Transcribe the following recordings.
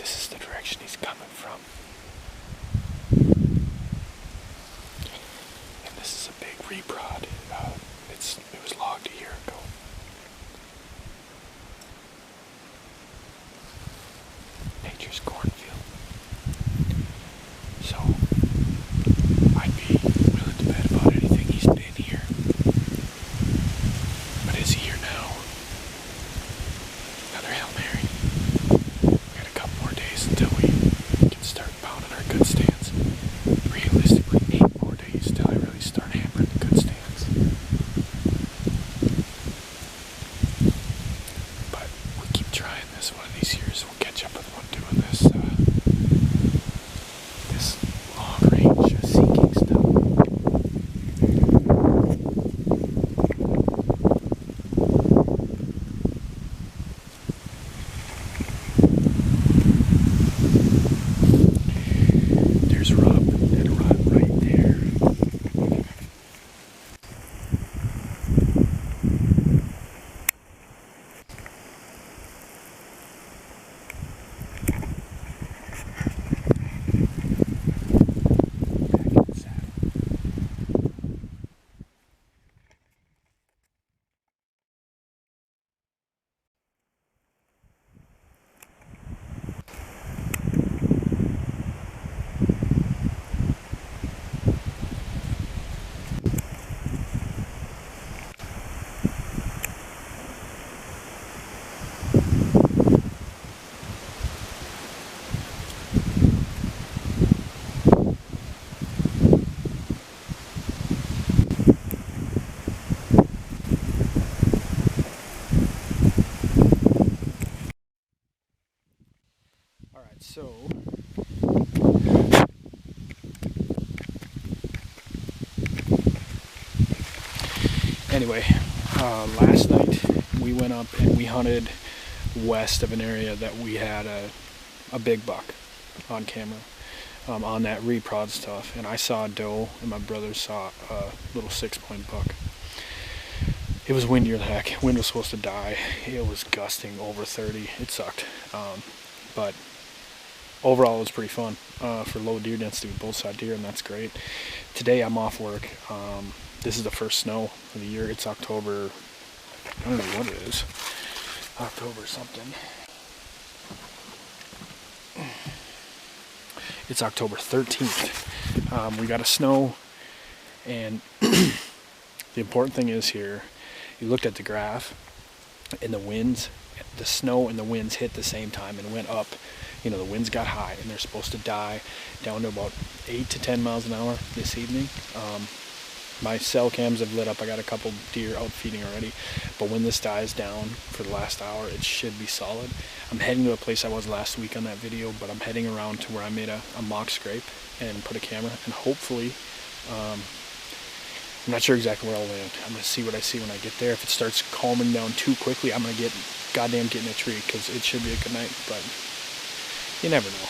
this is the direction he's coming from. And this is a big reprod. It was logged a year ago. Nature's cornfield. So I'd be willing to bet about anything he's been here. But is he here now? Another Hail Mary. We got a couple more days until we can start pounding our good stands. Realistically, 8 more days till I really start hammering the good stands. But we keep trying this. One of these years we'll catch up with one doing this this long range seeking stuff. There's Rob and Rod right there. Alright, so anyway, last night we went up and we hunted west of an area that we had a big buck on camera on that reprod stuff, and I saw a doe and my brother saw a little 6-point buck. It was windy as heck. Wind was supposed to die. It was gusting over 30. It sucked, but overall it was pretty fun for low deer density with both side deer, and that's great. Today I'm off work. This is the first snow of the year. It's October, I don't know what it is, October something. It's October 13th. We got a snow, and the important thing is here, you looked at the graph, and the winds, the snow and the winds hit the same time and went up. You know, the winds got high, and they're supposed to die down to about 8 to 10 miles an hour this evening. My cell cams have lit up. I got a couple deer out feeding already, but when this dies down for the last hour, it should be solid. I'm heading to a place I was last week on that video, but I'm heading around to where I made a mock scrape and put a camera, and hopefully, I'm not sure exactly where I'll land. I'm going to see what I see when I get there. If it starts calming down too quickly, I'm going to get in a tree, because it should be a good night, but you never know.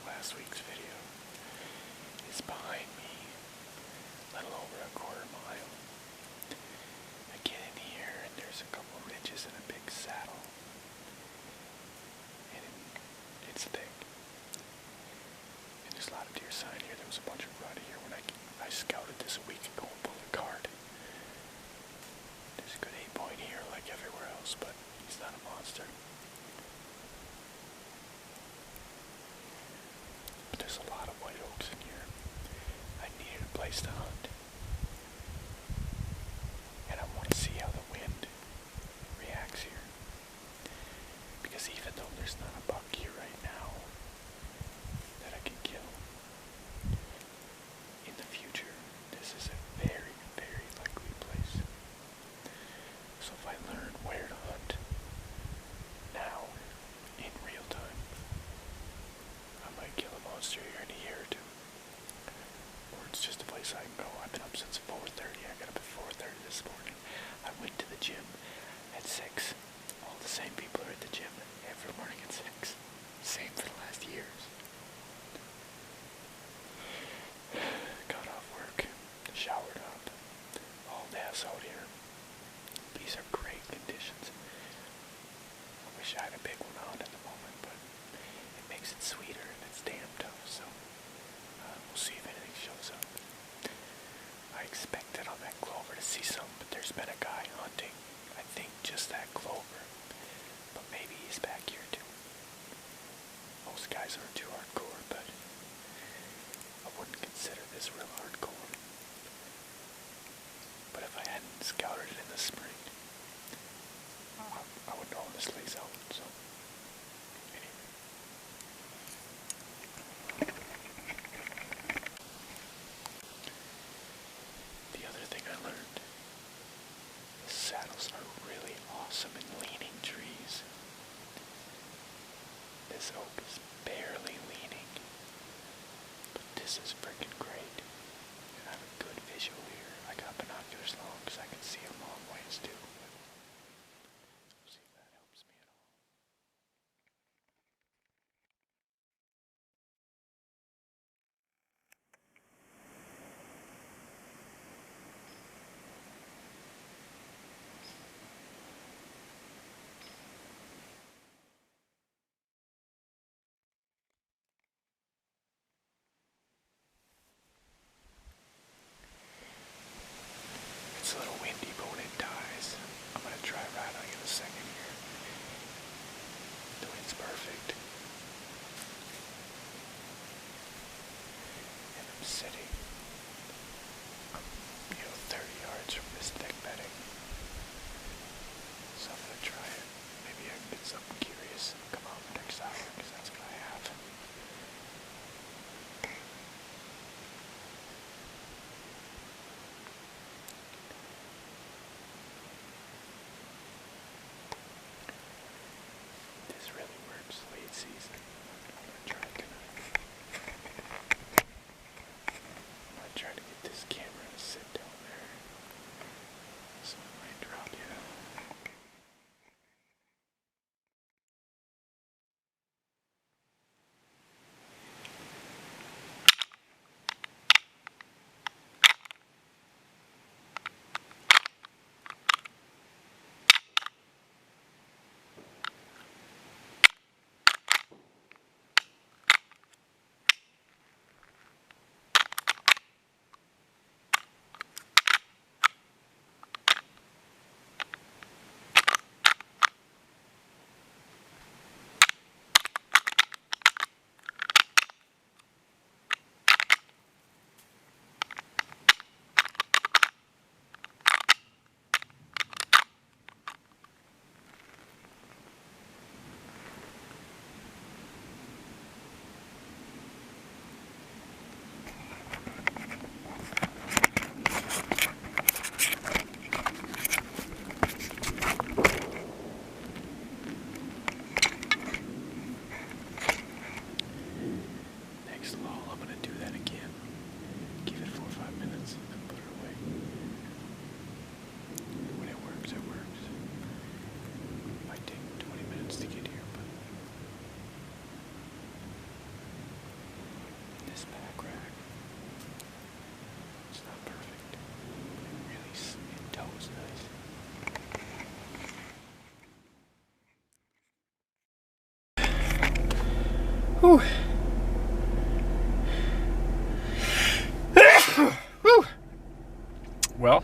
Last week's video, is behind me, a little over a quarter mile. I get in here and there's a couple ridges and a big saddle, and it's thick, and there's a lot of deer sign here. There was a bunch of rut here when I scouted this a week ago and pulled a card. There's a good 8-point here like everywhere else, but he's not a monster. There's a lot of white oaks in here. I needed a place to hunt. And I want to see how the wind reacts here. Because even though there's not a buck here right now that I can monster here in a year or two. Or it's just a place I can go. I've been up since 4:30. I got up at 4:30 this morning. I went to the gym at 6. All the same people are at the gym every morning at 6. Same for the last years. Got off work, showered up, all gas out here. These are great conditions. I wish I had a big one on at the moment, but it makes it sweeter and it's damn tough, so we'll see if anything shows up. I expected on that clover to see some, but there's been a guy hunting, I think just that clover, but maybe he's back here too. Most guys aren't too hardcore, but I wouldn't consider this real hardcore. But if I hadn't scouted it in the spring, I would know this lays out, so anyway. The other thing I learned, the saddles are really awesome in leaning trees. This oak is barely leaning, but this is freaking great. And I have a good visual here. I got binoculars long because I can see a long ways too. We'll see if that helps me at all. It's a little windy, but when it dies, I'm going to try rattling in a second here. The wind's perfect. And I'm sitting, 30 yards from this thick bedding. So I'm going to try it. Maybe I can get something curious and come out the next hour, because that's what I have. This really works late season. I'm going to try it tonight. I'm going to try to get this camera to sit down there. So I might drop you. Whew. Whew. Well,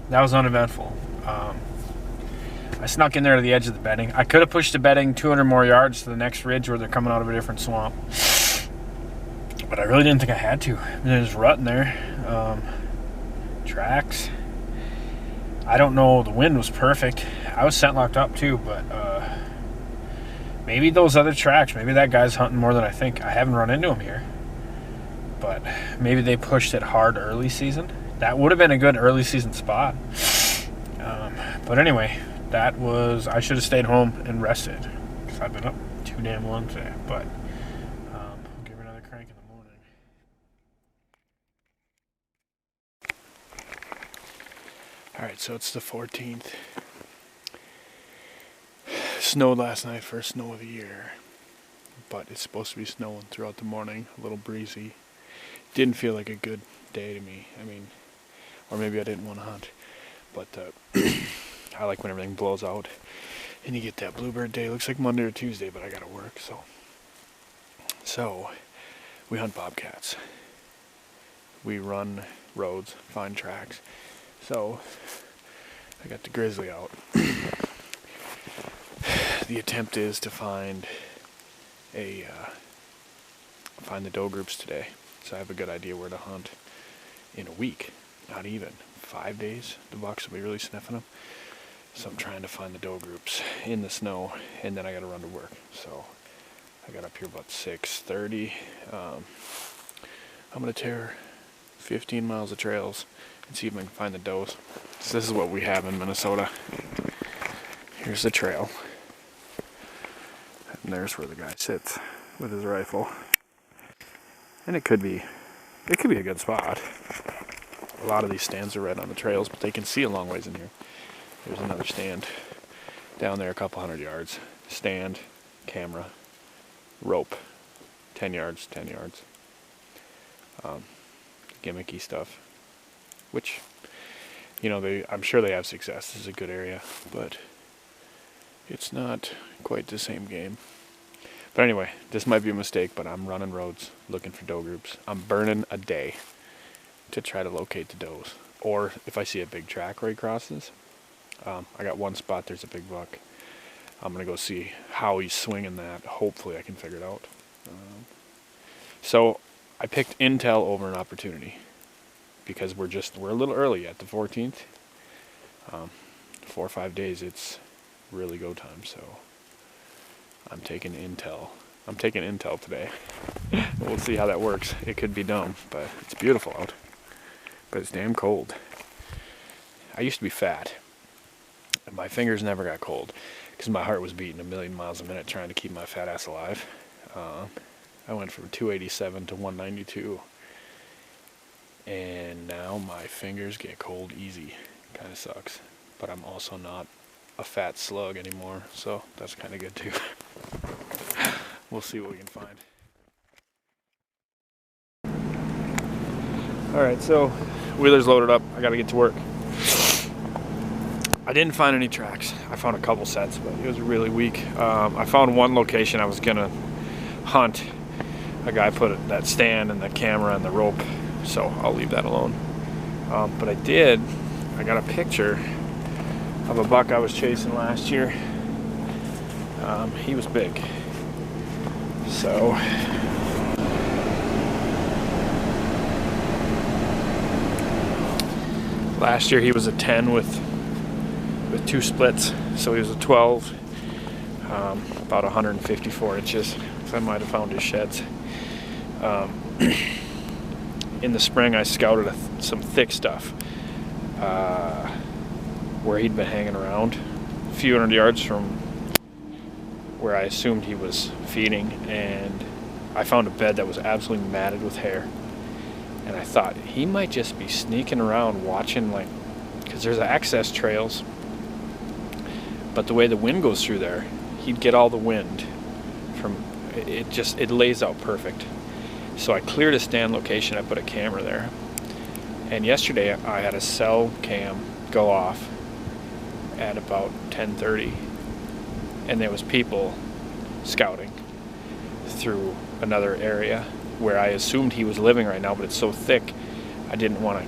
that was uneventful. I snuck in there to the edge of the bedding. I could have pushed the bedding 200 more yards to the next ridge where they're coming out of a different swamp. But I really didn't think I had to. There's rut in there. Tracks. I don't know. The wind was perfect. I was scent locked up too, but maybe those other tracks, maybe that guy's hunting more than I think. I haven't run into him here. But maybe they pushed it hard early season. That would have been a good early season spot. But anyway, that was, I should have stayed home and rested because I've been up too damn long today. But I'll give her another Alright, so it's the 14th. Snowed last night, first snow of the year. But it's supposed to be snowing throughout the morning, a little breezy. Didn't feel like a good day to me. I mean, or maybe I didn't want to hunt. But I like when everything blows out and you get that bluebird day. It looks like Monday or Tuesday, but I gotta work, so we hunt bobcats. We run roads, find tracks. So I got the grizzly out. The attempt is to find the doe groups today. So I have a good idea where to hunt in a week, not even 5 days. The bucks will be really sniffing them. So I'm trying to find the doe groups in the snow, and then I got to run to work. So I got up here about 6:30. I'm gonna tear 15 miles of trails and see if I can find the does. So this is what we have in Minnesota. Here's the trail, and there's where the guy sits with his rifle. And it could be a good spot. A lot of these stands are right on the trails, but they can see a long ways in here. There's another stand down there, a couple 100 yards. Stand, camera, rope, 10 yards, 10 yards. Gimmicky stuff, which, you know, I'm sure they have success. This is a good area, but it's not quite the same game. But anyway, this might be a mistake, but I'm running roads looking for doe groups. I'm burning a day to try to locate the does. Or if I see a big track where he crosses, I got one spot, there's a big buck. I'm going to go see how he's swinging that. Hopefully I can figure it out. So I picked intel over an opportunity because we're a little early at the 14th. 4 or 5 days, it's really go time. So I'm taking intel. I'm taking intel today. We'll see how that works. It could be dumb, but it's beautiful out. But it's damn cold. I used to be fat, and my fingers never got cold because my heart was beating 1,000,000 miles a minute trying to keep my fat ass alive. I went from 287 to 192, and now my fingers get cold easy. Kind of sucks, but I'm also not a fat slug anymore, so that's kind of good too. We'll see what we can find. Alright, so wheeler's loaded up. I gotta get to work. I didn't find any tracks. I found a couple sets, but it was really weak. I found one location I was gonna hunt. A guy put that stand and the camera and the rope, so I'll leave that alone. But I got a picture of a buck I was chasing last year. He was big. So last year he was a 10 with 2 splits, so he was a 12, about 154 inches. So I might have found his sheds. In the spring I scouted some thick stuff where he'd been hanging around a few 100 yards from where I assumed he was feeding, and I found a bed that was absolutely matted with hair, and I thought he might just be sneaking around watching, like, because there's access trails, but the way the wind goes through there, he'd get all the wind from it lays out perfect. So I cleared a stand location, I put a camera there, and yesterday I had a cell cam go off at about 10:30, and there was people scouting through another area where I assumed he was living right now, but it's so thick I didn't want to,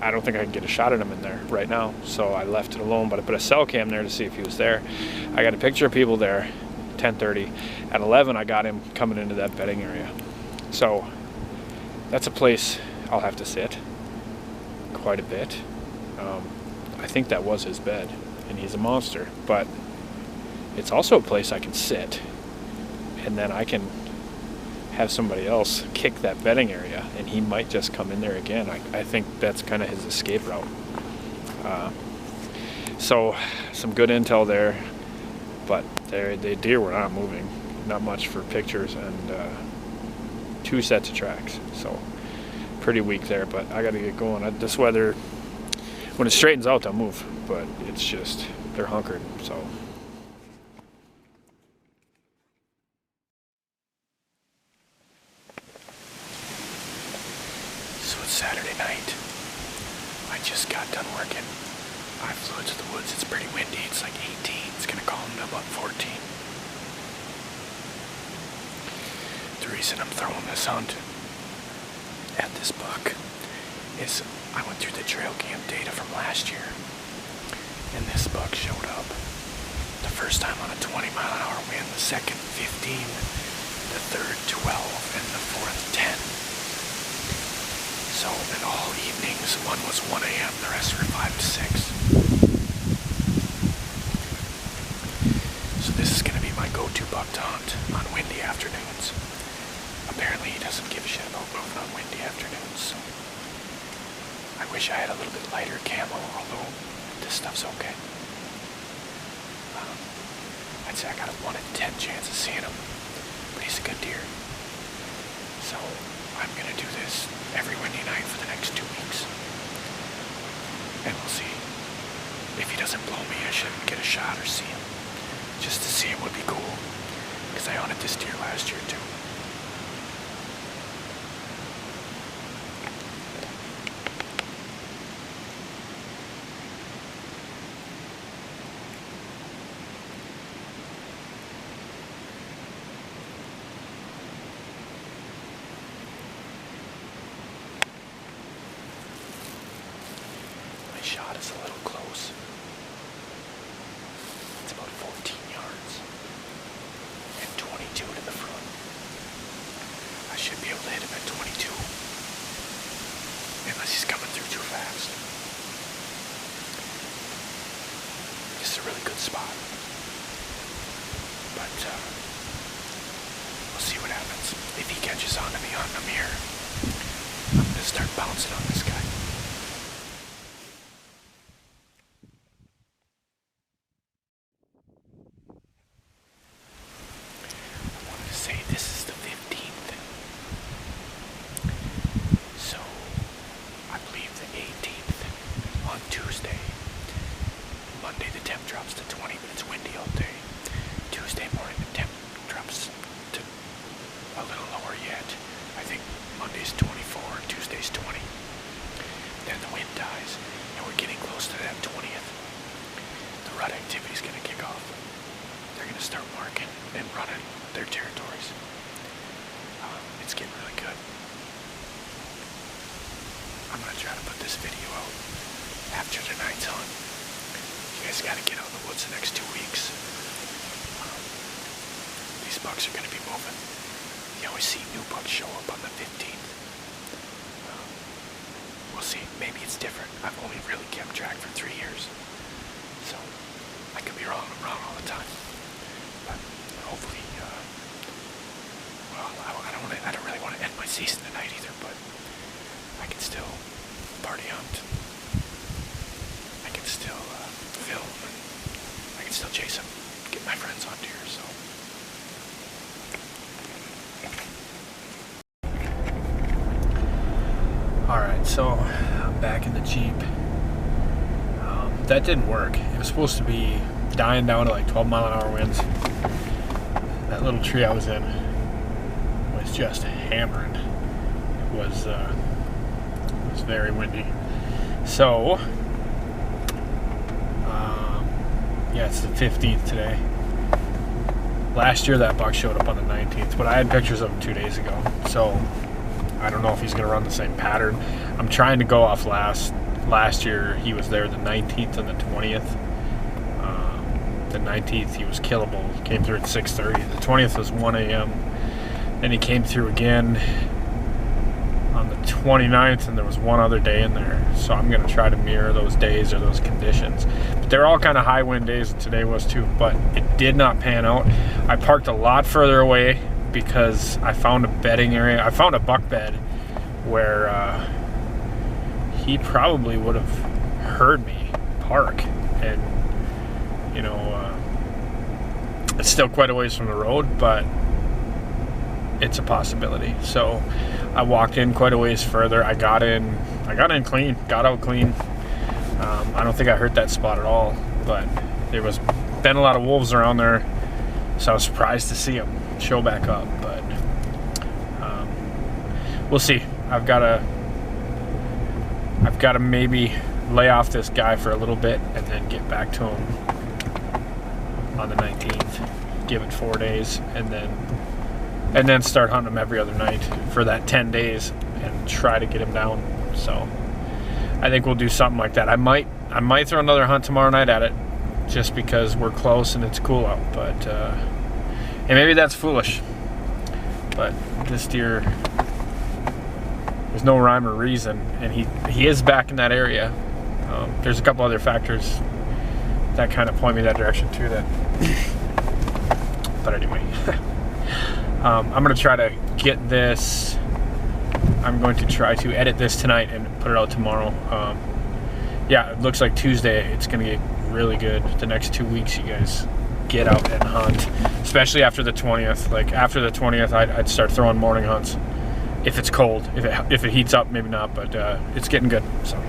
I don't think I can get a shot at him in there right now, so I left it alone. But I put a cell cam there to see if he was there. I got a picture of people there, 10:30. At 11 I got him coming into that bedding area. So that's a place I'll have to sit quite a bit. I think that was his bed, and he's a monster, but it's also a place I can sit, and then I can have somebody else kick that bedding area, and he might just come in there again. I think that's kind of his escape route. So some good intel there, but the deer were not moving, not much for pictures, and 2 sets of tracks, so pretty weak there. But I got to get going. This weather, When it straightens out, they'll move, but it's just, they're hunkered, so. So it's Saturday night. I just got done working. I flew into the woods. It's pretty windy. It's like 18. It's gonna calm to about 14. The reason I'm throwing this hunt at this buck is I went through the trail cam data from last year, and this buck showed up. The first time on a 20-mile-an-hour wind, the second 15, the third 12, and the fourth 10. So in all evenings, one was 1 a.m., the rest were 5 to 6. So this is going to be my go-to buck to hunt on windy afternoons. Apparently he doesn't give a shit about moving on windy afternoons, so I wish I had a little bit lighter camo, although this stuff's okay. I'd say I got a 1 in 10 chance of seeing him, but he's a good deer. So I'm going to do this every windy night for the next 2 weeks, and we'll see. If he doesn't blow me, I should get a shot or see him. Just to see him would be cool, because I hunted this deer last year too. Shot is a little close. It's about 14 yards and 22 to the front. I should be able to hit him at 22 unless he's coming through too fast. This is a really good spot, but we'll see what happens. If he catches on to me on the mirror, I'm going to start bouncing on this guy. Monday the temp drops to 20, but it's windy all day. Tuesday morning the temp drops to a little lower yet. I think Monday's 24 and Tuesday's 20. Then the wind dies, and we're getting close to that 20th. The rut activity's going to kick off. They're going to start marking and running their territories. It's getting really good. I'm going to try to put this video out after tonight's hunt. You guys got to get out in the woods the next 2 weeks. These bucks are going to be moving. You always see new bucks show up on the 15th. We'll see. Maybe it's different. I've only really kept track for 3 years. So, I could be wrong. I'm wrong all the time. But hopefully, well, I don't really want to end my season tonight either, but I can still party hunt. I can still film, and I can still chase them, get my friends on deer, so. Alright, so I'm back in the Jeep. That didn't work. It was supposed to be dying down to like 12-mile-an-hour winds. That little tree I was in was just hammering. It was very windy. So, yeah, it's the 15th today. Last year that buck showed up on the 19th, but I had pictures of him 2 days ago. So, I don't know if he's going to run the same pattern. I'm trying to go off last year. He was there the 19th and the 20th. The 19th he was killable. Came through at 6:30. The 20th was 1 a.m. Then he came through again on the 29th, and there was one other day in there. So I'm going to try to mirror those days or those conditions. But they're all kind of high wind days, and today was too. But it did not pan out. I parked a lot further away because I found a bedding area. I found a buck bed where he probably would have heard me park, and you know, it's still quite a ways from the road, but it's a possibility. So I walked in quite a ways further. I got in clean, got out clean. I don't think I hurt that spot at all, but there was been a lot of wolves around there, so I was surprised to see them show back up. But we'll see. I've got to maybe lay off this guy for a little bit and then get back to him on the 19th. Give it 4 days and then start hunting him every other night for that 10 days and try to get him down. So I think we'll do something like that. I might throw another hunt tomorrow night at it, just because we're close and it's cool out. But and maybe that's foolish, but this deer, there's no rhyme or reason, and he is back in that area. There's a couple other factors that kind of point me that direction too. But anyway, I'm gonna try to get this. I'm going to try to edit this tonight and put it out tomorrow. Yeah, it looks like Tuesday it's gonna get really good. The next 2 weeks, you guys get out and hunt, especially after the 20th. Like after the 20th, I'd start throwing morning hunts if it's cold. If it heats up, maybe not, but it's getting good. So.